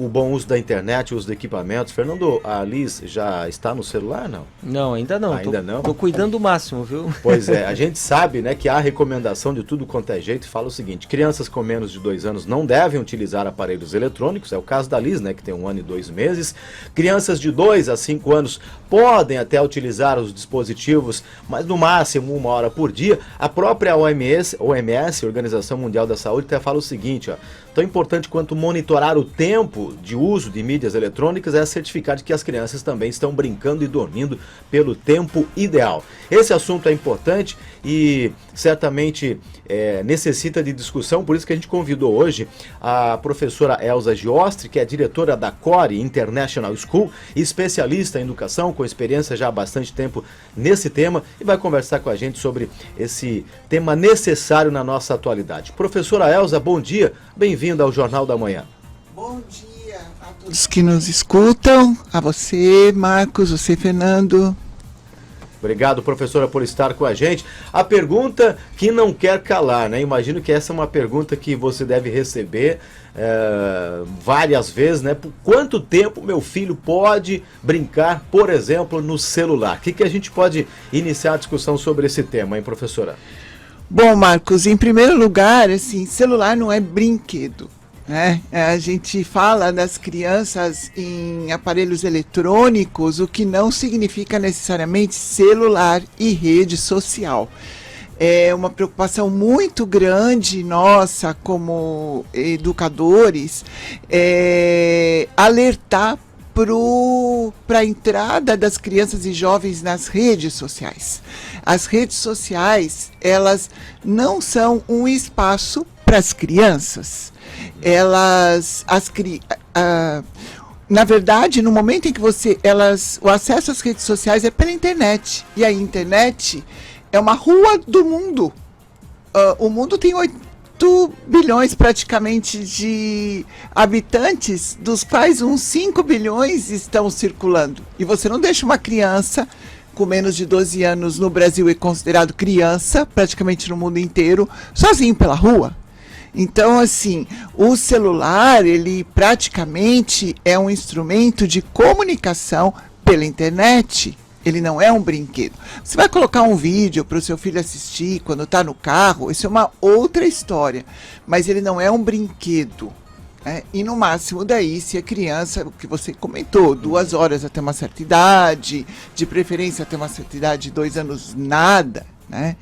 o bom uso da internet, o uso de equipamentos. Fernando, a Liz já está no celular, não? Não, ainda não. Ainda não? Tô cuidando o máximo, viu? Pois é, a gente sabe, né, que há recomendação de tudo quanto é jeito. Fala o seguinte: crianças com menos de 2 anos não devem utilizar aparelhos eletrônicos. É o caso da Liz, né, que tem 1 ano e 2 meses. Crianças de 2 a 5 anos podem até utilizar os dispositivos, mas no máximo 1 hora por dia. A própria OMS, Organização Mundial da Saúde, até fala o seguinte, ó: tão importante quanto monitorar o tempo de uso de mídias eletrônicas é certificar de que as crianças também estão brincando e dormindo pelo tempo ideal. Esse assunto é importante e certamente necessita de discussão, por isso que a gente convidou hoje a professora Elza Giostre, que é diretora da Core International School, especialista em educação, com experiência já há bastante tempo nesse tema, e vai conversar com a gente sobre esse tema necessário na nossa atualidade. Professora Elza, bom dia, bem-vinda ao Jornal da Manhã. Bom dia a todos que nos escutam, a você, Marcos, você, Fernando. Obrigado, professora, por estar com a gente. A pergunta que não quer calar, né? Imagino que essa é uma pergunta que você deve receber várias vezes, né? Por quanto tempo meu filho pode brincar, por exemplo, no celular? O que a gente pode iniciar a discussão sobre esse tema, hein, professora? Bom, Marcos, em primeiro lugar, assim, celular não é brinquedo. A gente fala das crianças em aparelhos eletrônicos, o que não significa necessariamente celular e rede social. É uma preocupação muito grande nossa como educadores alertar para a entrada das crianças e jovens nas redes sociais. As redes sociais, elas não são um espaço para as crianças. Na verdade, no momento em que o acesso às redes sociais é pela internet, e a internet é uma rua do mundo. O mundo tem 8 bilhões praticamente de habitantes, dos quais uns 5 bilhões estão circulando. E você não deixa uma criança com menos de 12 anos no Brasil, é considerado criança, praticamente no mundo inteiro, sozinho pela rua. Então, assim, o celular, ele praticamente é um instrumento de comunicação pela internet. Ele não é um brinquedo. Você vai colocar um vídeo para o seu filho assistir quando está no carro, isso é uma outra história. Mas ele não é um brinquedo. E no máximo daí, se a criança, o que você comentou, 2 horas até uma certa idade, de preferência até uma certa idade, 2 anos, nada, né?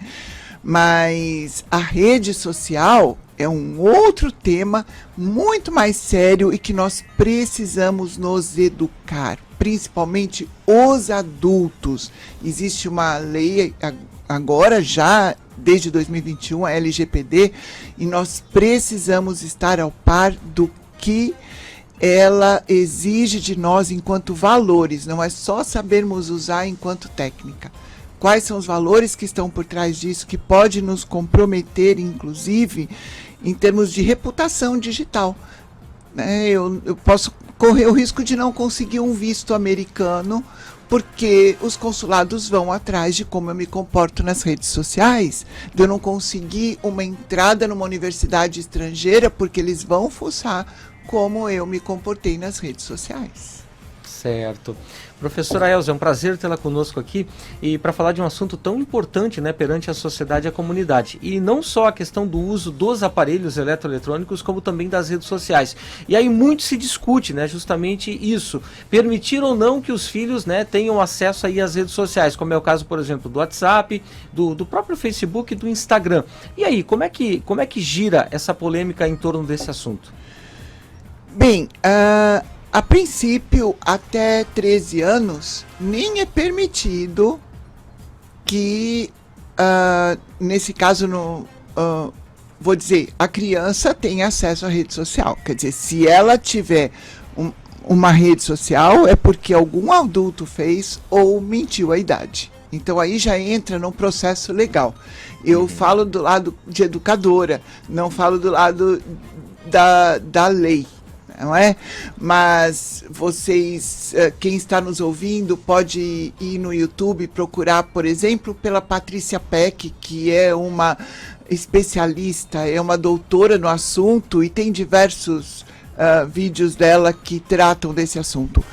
Mas a rede social é um outro tema muito mais sério e que nós precisamos nos educar, principalmente os adultos. Existe uma lei agora já, desde 2021, a LGPD, e nós precisamos estar ao par do que ela exige de nós enquanto valores, não é só sabermos usar enquanto técnica. Quais são os valores que estão por trás disso, que pode nos comprometer, inclusive, em termos de reputação digital. Eu posso correr o risco de não conseguir um visto americano, porque os consulados vão atrás de como eu me comporto nas redes sociais, de eu não conseguir uma entrada numa universidade estrangeira, porque eles vão fuçar como eu me comportei nas redes sociais. Certo. Professora Elza, é um prazer tê-la conosco aqui e para falar de um assunto tão importante, né, perante a sociedade e a comunidade. E não só a questão do uso dos aparelhos eletroeletrônicos, como também das redes sociais. E aí muito se discute, né, justamente isso. Permitir ou não que os filhos, né, tenham acesso aí às redes sociais, como é o caso, por exemplo, do WhatsApp, do próprio Facebook e do Instagram. E aí, como é que gira essa polêmica em torno desse assunto? Bem, a princípio, até 13 anos, nem é permitido que, nesse caso, vou dizer, a criança tenha acesso à rede social. Quer dizer, se ela tiver uma rede social, é porque algum adulto fez ou mentiu a idade. Então, aí já entra num processo legal. Eu falo do lado de educadora, não falo do lado da lei. Não é? Mas vocês, quem está nos ouvindo, pode ir no YouTube procurar, por exemplo, pela Patrícia Peck, que é uma especialista, é uma doutora no assunto e tem diversos vídeos dela que tratam desse assunto.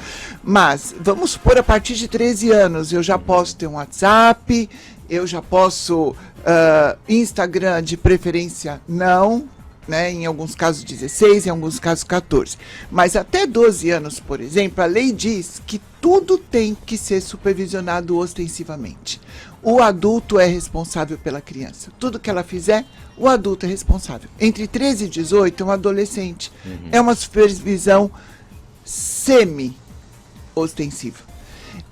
Mas, vamos supor, a partir de 13 anos, eu já posso ter um WhatsApp, eu já posso Instagram, de preferência não, né, em alguns casos 16, em alguns casos 14. Mas até 12 anos, por exemplo, a lei diz que tudo tem que ser supervisionado ostensivamente. O adulto é responsável pela criança. Tudo que ela fizer, o adulto é responsável. Entre 13 e 18 é um adolescente. É uma supervisão semi-ostensiva.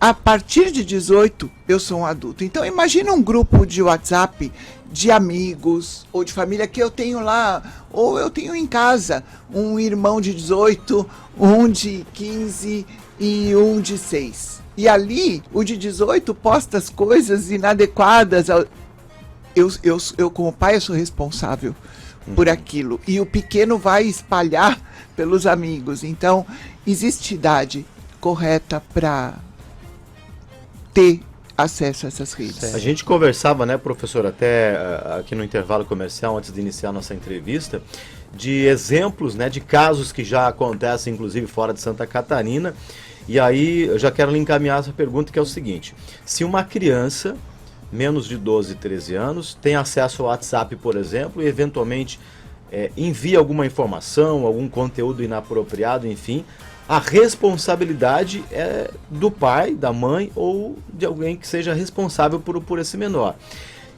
A partir de 18, eu sou um adulto. Então, imagina um grupo de WhatsApp de amigos ou de família que eu tenho lá, ou eu tenho em casa, um irmão de 18, um de 15 e um de 6. E ali, o de 18 posta as coisas inadequadas. Eu como pai, eu sou responsável por aquilo. E o pequeno vai espalhar pelos amigos. Então, existe idade correta para ter acesso a essas redes. A gente conversava, né, professor, até aqui no intervalo comercial, antes de iniciar a nossa entrevista, de exemplos, né, de casos que já acontecem, inclusive fora de Santa Catarina. E aí eu já quero lhe encaminhar essa pergunta, que é o seguinte: se uma criança, menos de 12, 13 anos, tem acesso ao WhatsApp, por exemplo, e eventualmente envia alguma informação, algum conteúdo inapropriado, enfim, a responsabilidade é do pai, da mãe ou de alguém que seja responsável por esse menor.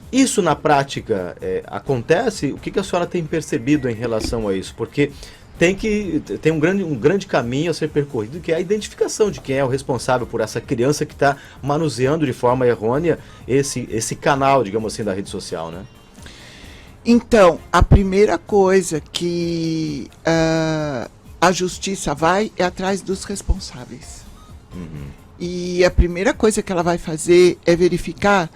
Isso na prática acontece? O que a senhora tem percebido em relação a isso? Porque tem um grande caminho a ser percorrido, que é a identificação de quem é o responsável por essa criança que está manuseando de forma errônea esse canal, digamos assim, da rede social, né? Então, a primeira coisa que a justiça vai é atrás dos responsáveis. E a primeira coisa que ela vai fazer é verificar,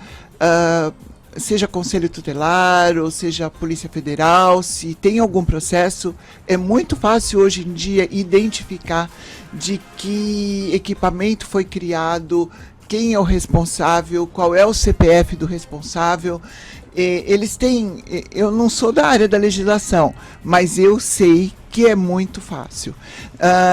seja Conselho Tutelar ou seja Polícia Federal, se tem algum processo. É muito fácil hoje em dia identificar de que equipamento foi criado, quem é o responsável, qual é o CPF do responsável. Eles têm, eu não sou da área da legislação, mas eu sei que é muito fácil.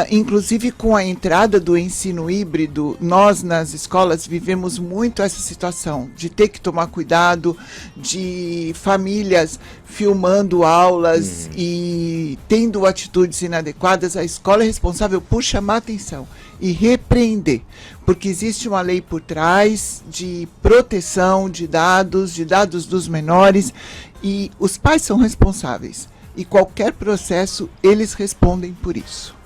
Inclusive com a entrada do ensino híbrido, nós nas escolas vivemos muito essa situação de ter que tomar cuidado, de famílias filmando aulas e tendo atitudes inadequadas. A escola é responsável por chamar atenção e repreender, porque existe uma lei por trás de proteção de dados dos menores, e os pais são responsáveis. E qualquer processo, eles respondem por isso.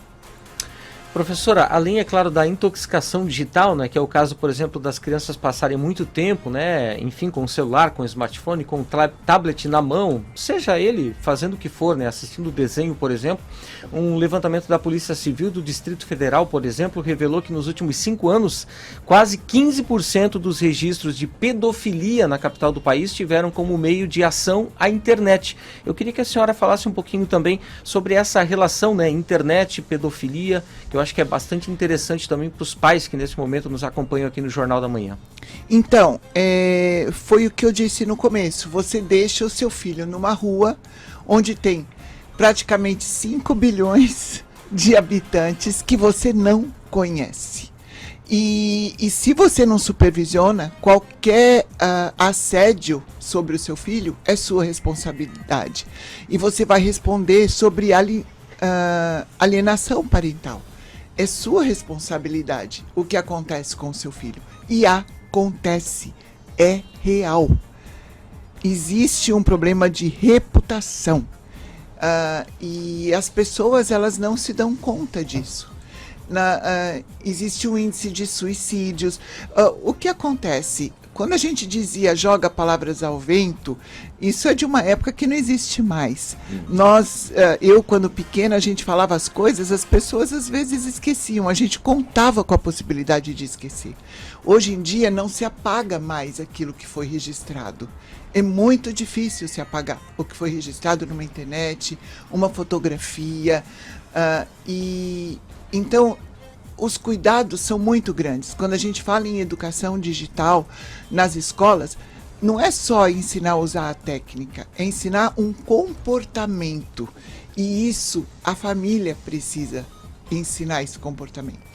Professora, além, é claro, da intoxicação digital, né, que é o caso, por exemplo, das crianças passarem muito tempo, né, enfim, com o celular, com o smartphone, com o tablet na mão, seja ele fazendo o que for, né, assistindo desenho, por exemplo, um levantamento da Polícia Civil do Distrito Federal, por exemplo, revelou que nos últimos 5 anos, quase 15% dos registros de pedofilia na capital do país tiveram como meio de ação a internet. Eu queria que a senhora falasse um pouquinho também sobre essa relação, né, internet, pedofilia, que eu acho que é bastante interessante também para os pais que nesse momento nos acompanham aqui no Jornal da Manhã. Então, foi o que eu disse no começo. Você deixa o seu filho numa rua onde tem praticamente 5 bilhões de habitantes que você não conhece. E se você não supervisiona, qualquer assédio sobre o seu filho é sua responsabilidade. E você vai responder sobre alienação parental. É sua responsabilidade o que acontece com o seu filho. E acontece, é real. Existe um problema de reputação. E as pessoas, elas não se dão conta disso. Existe um índice de suicídios. O que acontece? Quando a gente dizia joga palavras ao vento, isso é de uma época que não existe mais. Eu quando pequena, a gente falava as coisas, as pessoas às vezes esqueciam, a gente contava com a possibilidade de esquecer. Hoje em dia não se apaga mais aquilo que foi registrado. É muito difícil se apagar o que foi registrado numa internet, uma fotografia, então os cuidados são muito grandes. Quando a gente fala em educação digital nas escolas, não é só ensinar a usar a técnica, é ensinar um comportamento. E isso a família precisa ensinar esse comportamento.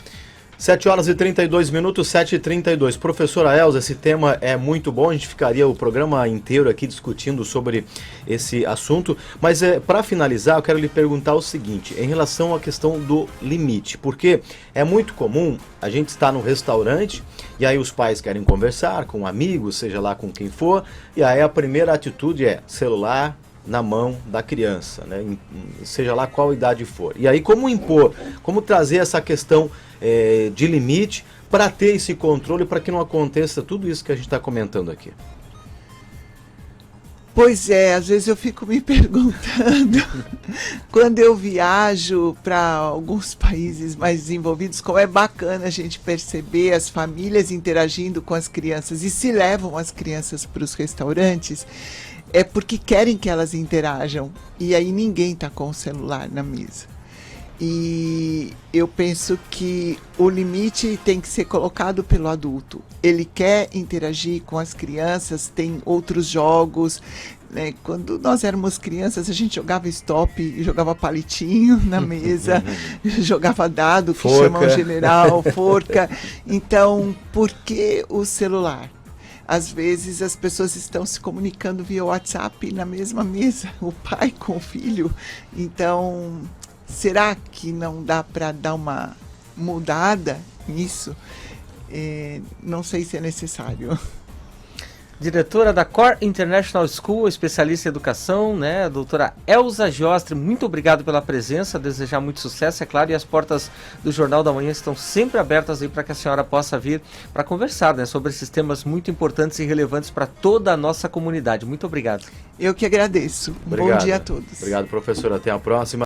7 horas e 32 minutos, 7h32. Professora Elza, esse tema é muito bom, a gente ficaria o programa inteiro aqui discutindo sobre esse assunto, mas para finalizar eu quero lhe perguntar o seguinte, em relação à questão do limite, porque é muito comum a gente estar no restaurante e aí os pais querem conversar com amigos, seja lá com quem for, e aí a primeira atitude é celular na mão da criança, né? Seja lá qual idade for. E aí como impor, como trazer essa questão de limite para ter esse controle, para que não aconteça tudo isso que a gente está comentando aqui? Pois é, às vezes eu fico me perguntando, quando eu viajo para alguns países mais desenvolvidos, como é bacana a gente perceber as famílias interagindo com as crianças e se levam as crianças para os restaurantes, é porque querem que elas interajam e aí ninguém está com o celular na mesa. E eu penso que o limite tem que ser colocado pelo adulto. Ele quer interagir com as crianças, tem outros jogos, né? Quando nós éramos crianças, a gente jogava stop, jogava palitinho na mesa, jogava dado, que chamam general, forca. Então, por que o celular? Às vezes as pessoas estão se comunicando via WhatsApp na mesma mesa, o pai com o filho. Então, será que não dá para dar uma mudada nisso? Não sei se é necessário. Diretora da Core International School, especialista em educação, né, a doutora Elza Giostre, muito obrigado pela presença, desejar muito sucesso, é claro, e as portas do Jornal da Manhã estão sempre abertas aí para que a senhora possa vir para conversar, né, sobre esses temas muito importantes e relevantes para toda a nossa comunidade. Muito obrigado. Eu que agradeço. Obrigado. Bom dia a todos. Obrigado, professor. Até a próxima.